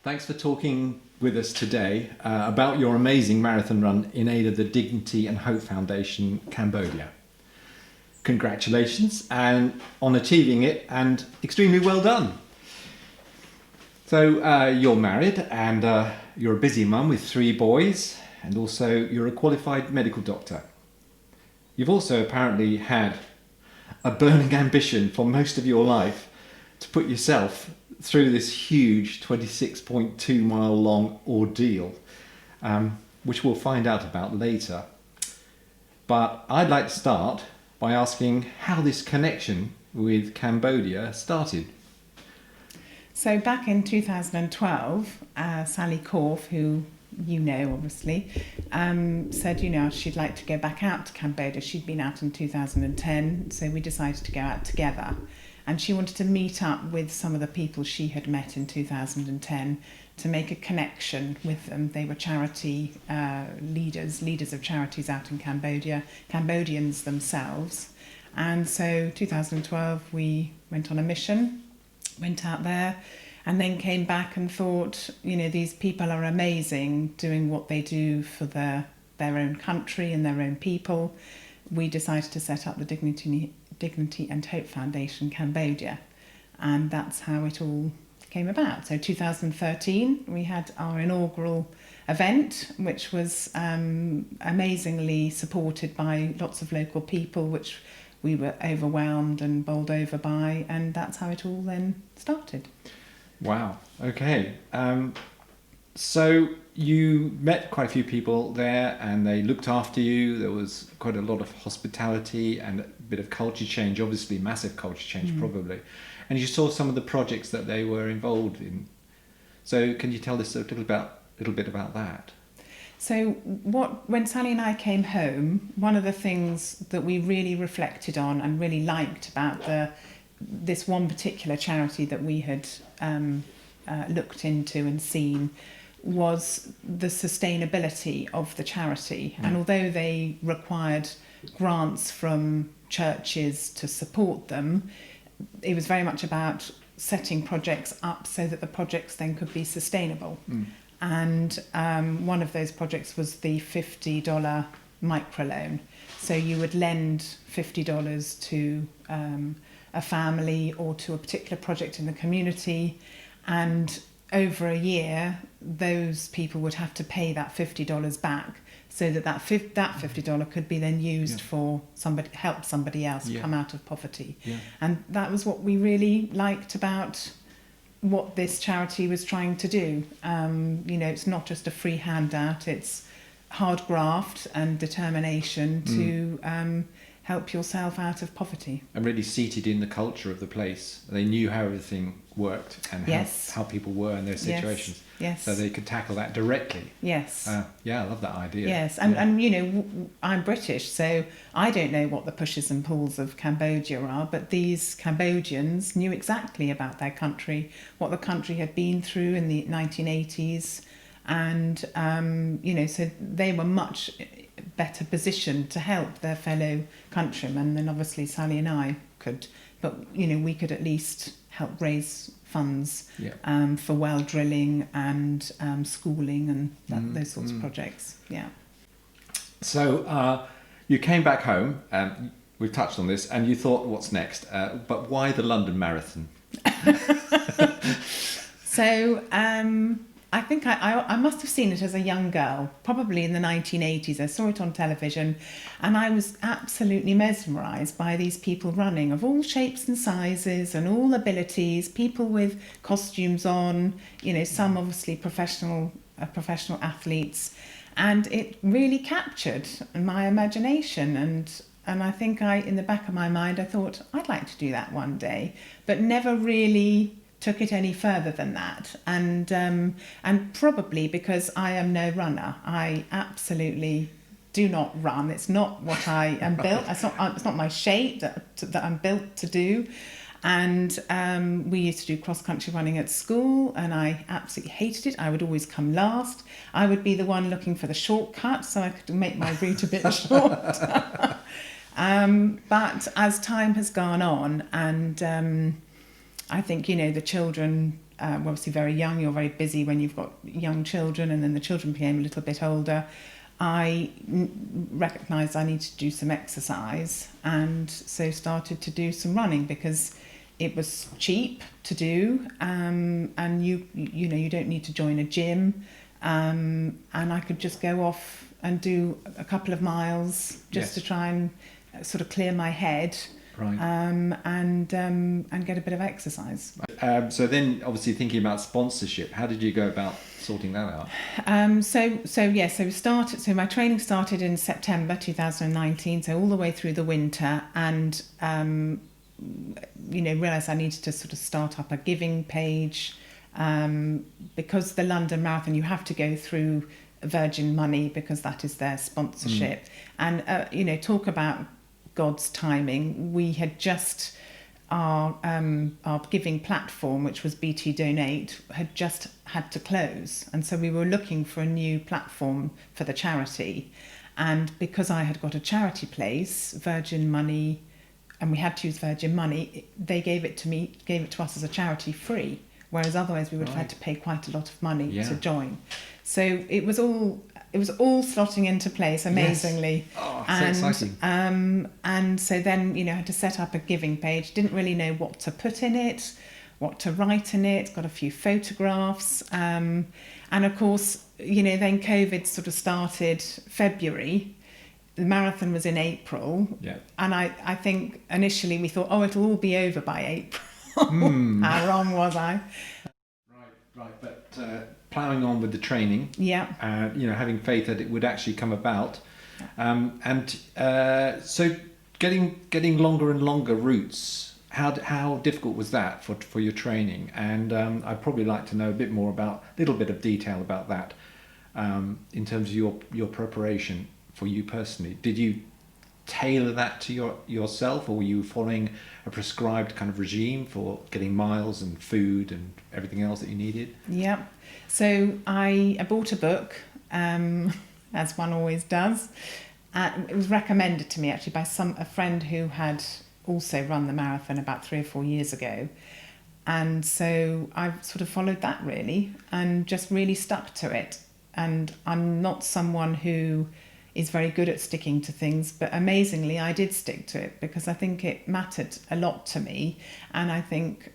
Thanks for talking with us today about your amazing marathon run in aid of the Dignity and Hope Foundation, Cambodia. Congratulations on achieving it, and extremely well done. So you're married and you're a busy mum with 3 boys, and also you're a qualified medical doctor. You've also apparently had a burning ambition for most of your life to put yourself through this huge 26.2 mile long ordeal, which we'll find out about later. But I'd like to start by asking how this connection with Cambodia started. So back in 2012, Sally Korf, who you know obviously, said she'd like to go back out to Cambodia. She'd been out in 2010, so we decided to go out together. And she wanted to meet up with some of the people she had met in 2010 to make a connection with them. They were charity leaders of charities out in Cambodia, Cambodians themselves. And so 2012 we went on a mission, went out there, and then came back and thought, these people are amazing doing what they do for their own country and their own people. We decided to set up the Dignity and Hope Foundation Cambodia, and that's how it all came about. So 2013 we had our inaugural event, which was amazingly supported by lots of local people, which we were overwhelmed and bowled over by, and that's how it all then started. Wow, okay. So you met quite a few people there and they looked after you. There was quite a lot of hospitality and a bit of culture change, obviously massive culture change probably. And you saw some of the projects that they were involved in. So can you tell us a little bit about that? So when Sally and I came home, one of the things that we really reflected on and really liked about this one particular charity that we had looked into and seen was the sustainability of the charity. And although they required grants from churches to support them, it was very much about setting projects up so that the projects then could be sustainable. And one of those projects was the $50 microloan. So you would lend $50 to a family or to a particular project in the community, and over a year those people would have to pay that $50 back, so that $50 could be then used for help somebody else come out of poverty. And that was what we really liked about what this charity was trying to do. It's not just a free handout, it's hard graft and determination to help yourself out of poverty. And really seated in the culture of the place. They knew how everything worked and how people were in those situations. Yes. So they could tackle that directly. Yes. I love that idea. Yes, and I'm British, so I don't know what the pushes and pulls of Cambodia are, but these Cambodians knew exactly about their country, what the country had been through in the 1980s, and so they were much better positioned to help their fellow countrymen than obviously Sally and I could. But we could at least help raise funds for well drilling and schooling and those sorts of projects. So you came back home, we've touched on this, and you thought, what's next? But why the London Marathon? So I think I must have seen it as a young girl, probably in the 1980s. I saw it on television and I was absolutely mesmerised by these people running of all shapes and sizes and all abilities, people with costumes on, some obviously professional athletes. And it really captured my imagination, and I think in the back of my mind, I thought, I'd like to do that one day, but never really took it any further than that. And probably because I am no runner. I absolutely do not run. It's not what I am built. It's not my shape that I'm built to do. And we used to do cross-country running at school, and I absolutely hated it. I would always come last. I would be the one looking for the shortcut so I could make my route a bit short. But as time has gone on, and I think, you know, the children were obviously very young. You're very busy when you've got young children, and then the children became a little bit older. I recognised I needed to do some exercise, and so started to do some running because it was cheap to do, and you know, you don't need to join a gym, and I could just go off and do a couple of miles just to try and sort of clear my head. Right. And get a bit of exercise. So then, obviously, thinking about sponsorship, how did you go about sorting that out? So my training started in September 2019, so all the way through the winter, and you know, realised I needed to sort of start up a giving page, because the London Marathon, you have to go through Virgin Money because that is their sponsorship, and you know, talk about God's timing. We had just our giving platform, which was BT Donate, had just had to close, and so we were looking for a new platform for the charity. And because I had got a charity place, Virgin Money, and we had to use Virgin Money, they gave it to us as a charity free, whereas otherwise we would have had to pay quite a lot of money to join. So it was all slotting into place amazingly. Yes. Oh, so exciting. And so then, you know, I had to set up a giving page. Didn't really know what to put in it, what to write in it. Got a few photographs. And of course, you know, then COVID sort of started February. The marathon was in April. Yeah. And I think initially we thought, oh, it'll all be over by April. How wrong was I? Right. But ploughing on with the training, you know, having faith that it would actually come about, so getting longer and longer routes. How difficult was that for your training? And I'd probably like to know a little bit of detail about that, in terms of your preparation for you personally. Did you tailor that to yourself, or were you following a prescribed kind of regime for getting miles and food and everything else that you needed? Yeah. So I bought a book, as one always does. It was recommended to me actually by a friend who had also run the marathon about 3 or 4 years ago. And so I've sort of followed that really, and just really stuck to it. And I'm not someone who is very good at sticking to things, but amazingly I did stick to it because I think it mattered a lot to me. And I think,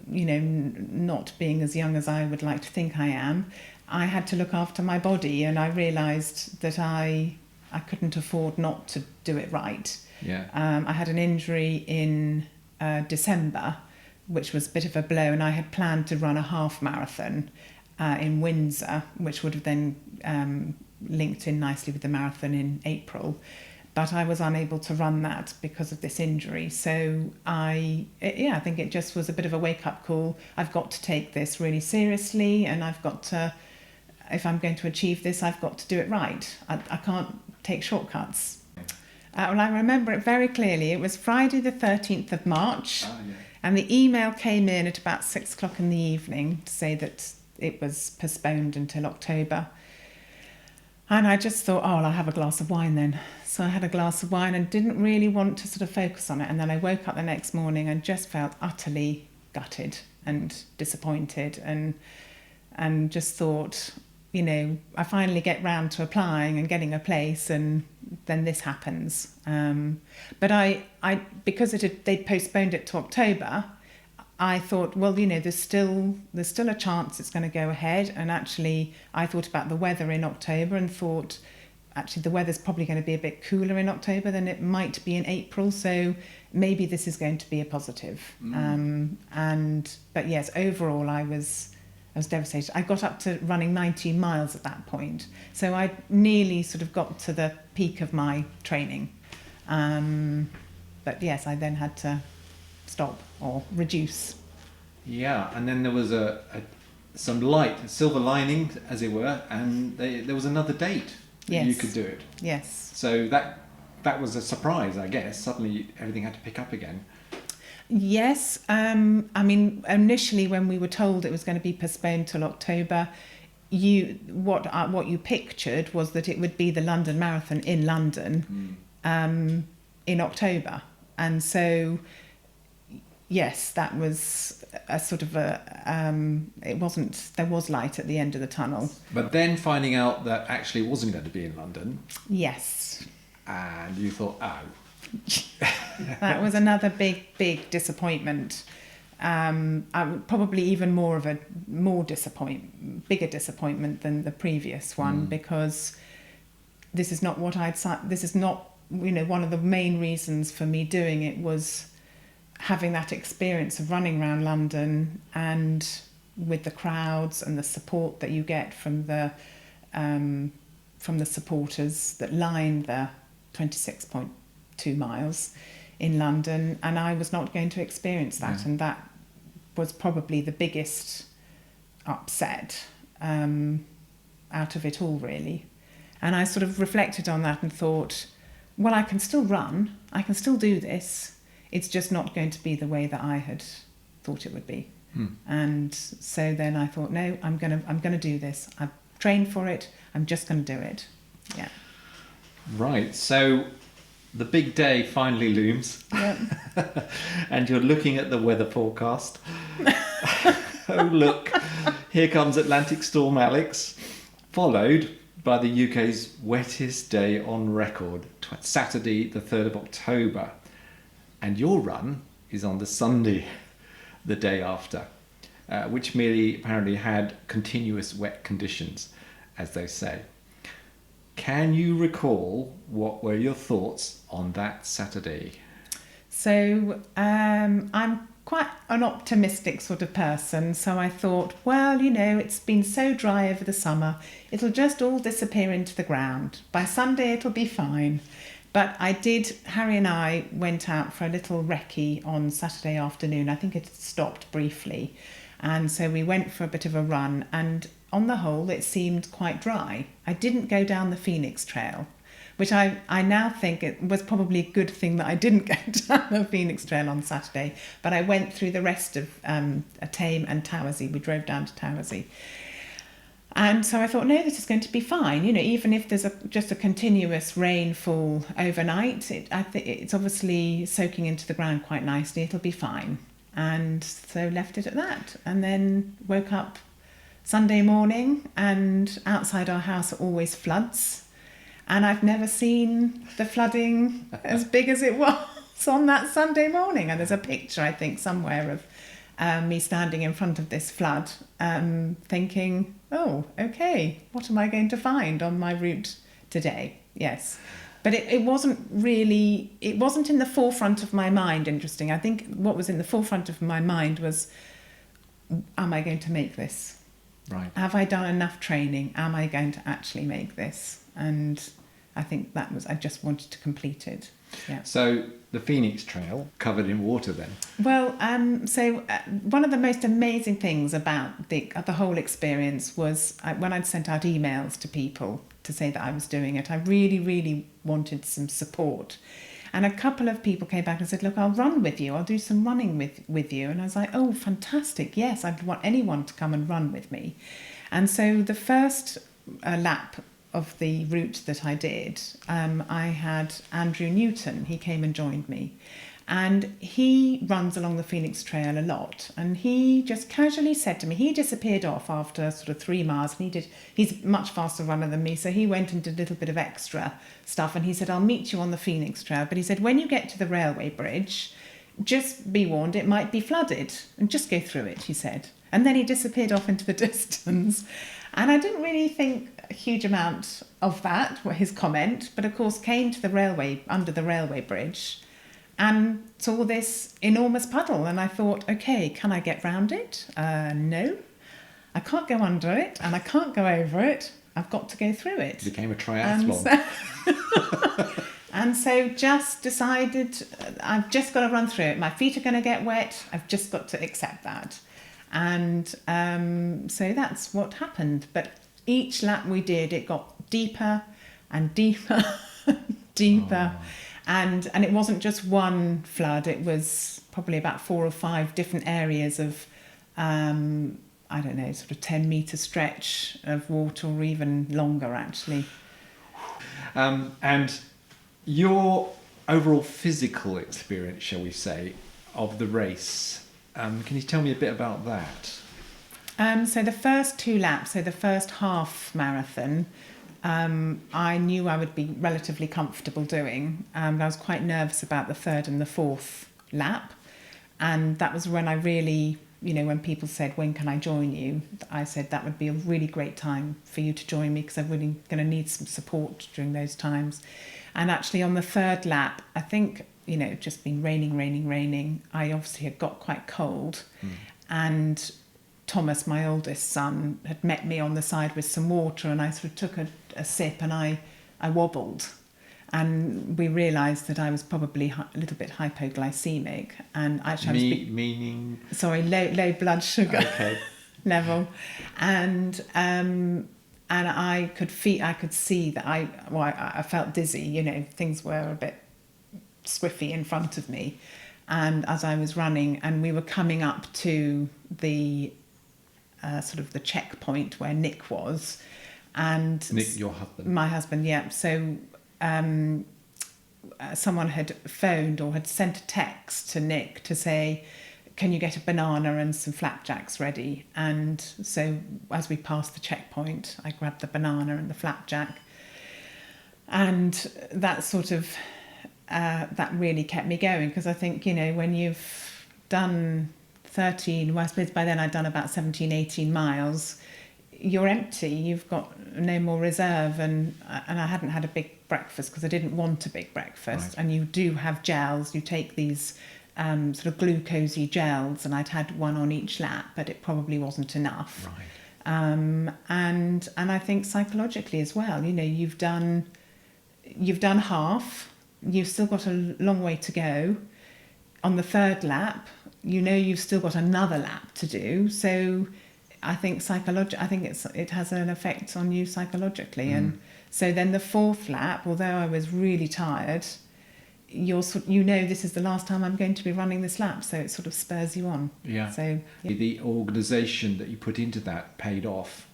you know, not being as young as I would like to think I am, I had to look after my body, and I realised that I couldn't afford not to do it right. Yeah. I had an injury in December, which was a bit of a blow, and I had planned to run a half marathon in Windsor, which would have then linked in nicely with the marathon in April, but I was unable to run that because of this injury. So I think it just was a bit of a wake-up call. I've got to take this really seriously, and I've got to, if I'm going to achieve this, I've got to do it right. I can't take shortcuts. Well, I remember it very clearly. It was Friday the 13th of March, and the email came in at about 6 o'clock in the evening to say that it was postponed until October. And I just thought, oh, well, I'll have a glass of wine then. So I had a glass of wine and didn't really want to sort of focus on it. And then I woke up the next morning and just felt utterly gutted and disappointed, and just thought, you know, I finally get round to applying and getting a place, and then this happens. But I because they'd postponed it to October, I thought, well, you know, there's still a chance it's going to go ahead. And actually, I thought about the weather in October and thought, actually, the weather's probably going to be a bit cooler in October than it might be in April. So maybe this is going to be a positive. But yes, overall, I was devastated. I got up to running 19 miles at that point. So I nearly sort of got to the peak of my training. But yes, I then had to stop or reduce. Yeah, and then there was some light, silver lining, as it were, and there was another date that you could do it. Yes. So that was a surprise, I guess. Suddenly everything had to pick up again. Yes. I mean, initially when we were told it was going to be postponed till October, what you pictured was that it would be the London Marathon in London in October. And so yes, that was a sort of there was light at the end of the tunnel. But then finding out that actually it wasn't going to be in London, Yes. and you thought, oh. That was another big disappointment. Probably even bigger disappointment than the previous one, because this is not what this is not, one of the main reasons for me doing it was having that experience of running around London, and with the crowds and the support that you get from the supporters that line the 26.2 miles in London, and I was not going to experience that, and that was probably the biggest upset out of it all, really. And I sort of reflected on that and thought, well, I can still run, I can still do this, it's just not going to be the way that I had thought it would be. And so then I thought, no, I'm gonna do this. I've trained for it, I'm just gonna do it. Yeah. Right, so the big day finally looms. Yep. And you're looking at the weather forecast. Oh, look, here comes Atlantic Storm Alex, followed by the UK's wettest day on record, Saturday the 3rd of October. And your run is on the Sunday, the day after, which merely apparently had continuous wet conditions, as they say. Can you recall what were your thoughts on that Saturday? So I'm quite an optimistic sort of person, so I thought, well, it's been so dry over the summer, it'll just all disappear into the ground. By Sunday it'll be fine. But Harry and I went out for a little recce on Saturday afternoon. I think it stopped briefly. And so we went for a bit of a run, and on the whole, it seemed quite dry. I didn't go down the Phoenix Trail, which I now think it was probably a good thing that I didn't go down the Phoenix Trail on Saturday, but I went through the rest of Tame and Towersey. We drove down to Towersey. And so I thought, no, this is going to be fine. Even if there's just a continuous rainfall overnight, it's obviously soaking into the ground quite nicely. It'll be fine. And so left it at that. And then woke up Sunday morning, and outside our house are always floods. And I've never seen the flooding as big as it was on that Sunday morning. And there's a picture, I think, somewhere of me standing in front of this flood, thinking, oh, okay, what am I going to find on my route today? Yes. But it wasn't in the forefront of my mind, interesting. I think what was in the forefront of my mind was, am I going to make this? Right. Have I done enough training? Am I going to actually make this? And I think I just wanted to complete it. Yeah. So the Phoenix Trail covered in water then? Well, one of the most amazing things about the whole experience was when I'd sent out emails to people to say that I was doing it, I really, really wanted some support. And a couple of people came back and said, look, I'll run with you. I'll do some running with you. And I was like, oh, fantastic. Yes, I'd want anyone to come and run with me. And so the first lap of the route that I did, I had Andrew Newton. He came and joined me. And he runs along the Phoenix Trail a lot. And he just casually said to me, he disappeared off after sort of 3 miles. And he's a much faster runner than me. So he went and did a little bit of extra stuff. And he said, I'll meet you on the Phoenix Trail. But he said, when you get to the railway bridge, just be warned, it might be flooded. And just go through it, he said. And then he disappeared off into the distance. And I didn't really think a huge amount of that, his comment. But of course, came to under the railway bridge, and saw this enormous puddle, and I thought, okay, can I get round it? No, I can't go under it, and I can't go over it. I've got to go through it. It became a triathlon. And so just decided, I've just got to run through it. My feet are going to get wet. I've just got to accept that. And so that's what happened. But each lap we did, it got deeper and deeper, deeper. Oh. And it wasn't just one flood, it was probably about 4 or 5 different areas of, sort of 10 metre stretch of water, or even longer, actually. And your overall physical experience, shall we say, of the race. Can you tell me a bit about that? So the first 2 laps, so the first half marathon, I knew I would be relatively comfortable doing. I was quite nervous about the 3rd and the 4th lap. And that was when I really, when people said, when can I join you? I said that would be a really great time for you to join me, because I'm really going to need some support during those times. And actually on the 3rd lap, I think, just been raining. I obviously had got quite cold. And Thomas, my oldest son, had met me on the side with some water, and I sort of took a sip, and I wobbled. And we realised that I was probably a little bit hypoglycemic, and actually meaning low blood sugar level, and I could see that I felt dizzy. Things were a bit squiffy in front of me, and as I was running, and we were coming up to the sort of the checkpoint where Nick was, and Nick, your husband, my husband, yeah. So someone had phoned or had sent a text to Nick to say, can you get a banana and some flapjacks ready? And so as we passed the checkpoint, I grabbed the banana and the flapjack, and that sort of that really kept me going, because I think, when you've done 13, well, I suppose by then I'd done about 17, 18 miles, you're empty, you've got no more reserve, and I hadn't had a big breakfast because I didn't want a big breakfast. Right. And you do have gels, you take these sort of glucosey gels, and I'd had one on each lap, but it probably wasn't enough. Right. And I think psychologically as well, you've done half, you've still got a long way to go. On the 3rd lap, you've still got another lap to do. So I think it has an effect on you psychologically. And so then the 4th lap, although I was really tired, this is the last time I'm going to be running this lap, so it sort of spurs you on. Yeah. So yeah. The organisation that you put into that paid off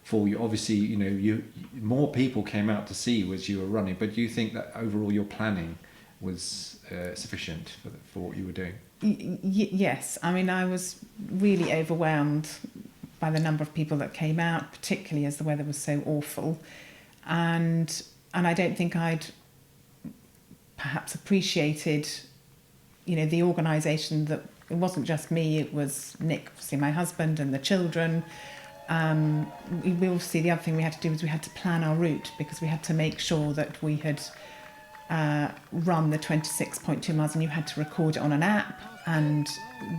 for you. Obviously, more people came out to see you as you were running, but do you think that overall your planning was sufficient for what you were doing? Yes. I mean, I was really overwhelmed by the number of people that came out, particularly as the weather was so awful. And I don't think I'd perhaps appreciated, the organisation, that it wasn't just me, it was Nick, obviously my husband, and the children. We obviously, the other thing we had to do was we had to plan our route, because we had to make sure that we had run the 26.2 miles, and you had to record it on an app, and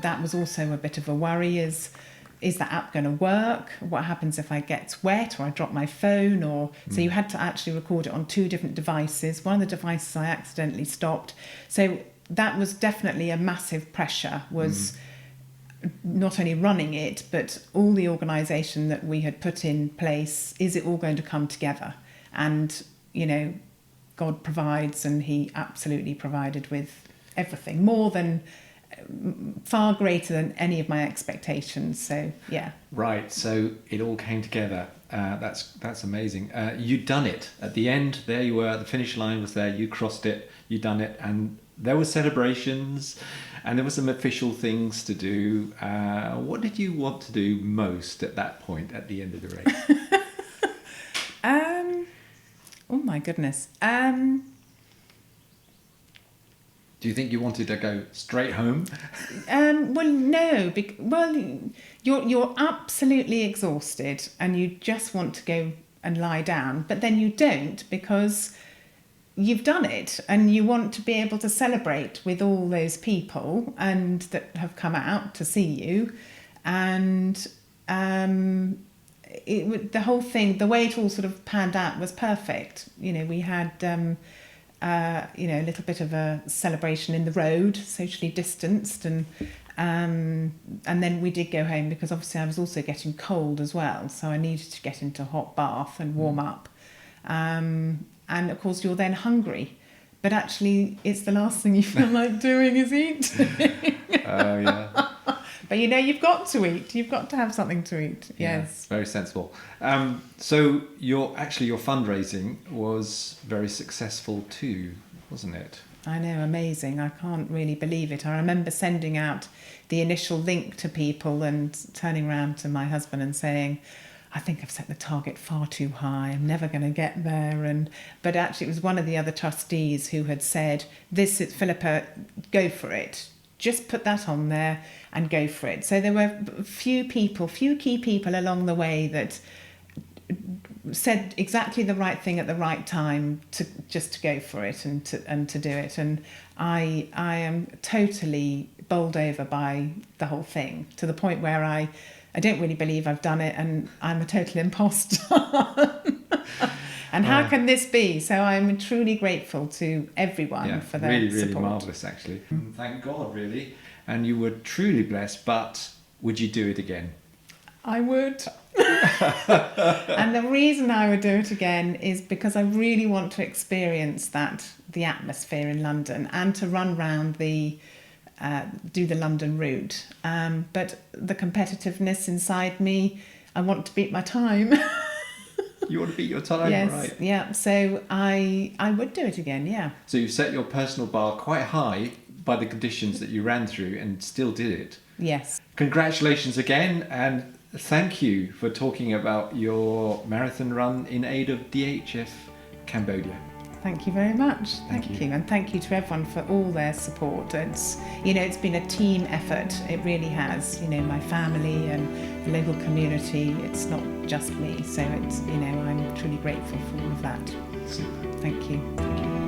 that was also a bit of a worry. Is that app going to work? What happens if I get wet or I drop my phone? So you had to actually record it on 2 different devices. One of the devices I accidentally stopped. So that was definitely a massive pressure, was not only running it, but all the organisation that we had put in place. Is it all going to come together? And, God provides, and he absolutely provided with everything, far greater than any of my expectations. So yeah. Right. So it all came together. That's amazing. You'd done it at the end. There you were. The finish line was there. You crossed it. You'd done it, and there were celebrations, and there were some official things to do. What did you want to do most at that point at the end of the race? Oh my goodness. Do you think you wanted to go straight home? Well, no. You're absolutely exhausted, and you just want to go and lie down, but then you don't, because you've done it, and you want to be able to celebrate with all those people and that have come out to see you, and the whole thing, the way it all sort of panned out was perfect. We had a little bit of a celebration in the road, socially distanced, and then we did go home, because obviously I was also getting cold as well, so I needed to get into a hot bath and warm up. And of course you're then hungry, but actually it's the last thing you feel like doing is eat. Oh yeah. But you've got to eat. You've got to have something to eat. Yes. Very sensible. So your fundraising was very successful too, wasn't it? I know, amazing. I can't really believe it. I remember sending out the initial link to people and turning around to my husband and saying, I think I've set the target far too high. I'm never going to get there. But actually, it was one of the other trustees who had said, "This is Philippa, go for it. Just put that on there and go for it." So there were few key people along the way that said exactly the right thing at the right time to go for it and to do it. And I am totally bowled over by the whole thing, to the point where I don't really believe I've done it, and I'm a total imposter. And how can this be? So I'm truly grateful to everyone for their really, support. really marvellous, actually. Thank God, really. And you were truly blessed, but would you do it again? I would. And the reason I would do it again is because I really want to experience the atmosphere in London, and to run round do the London route. But the competitiveness inside me, I want to beat my time. You want to beat your time, yes, right? Yeah. So I would do it again, yeah. So you've set your personal bar quite high by the conditions that you ran through, and still did it. Yes. Congratulations again, and thank you for talking about your marathon run in aid of DHF Cambodia. Thank you very much. Thank you. And thank you to everyone for all their support. It's been a team effort. It really has. My family and the local community. It's not just me. So I'm truly grateful for all of that. Super. Thank you.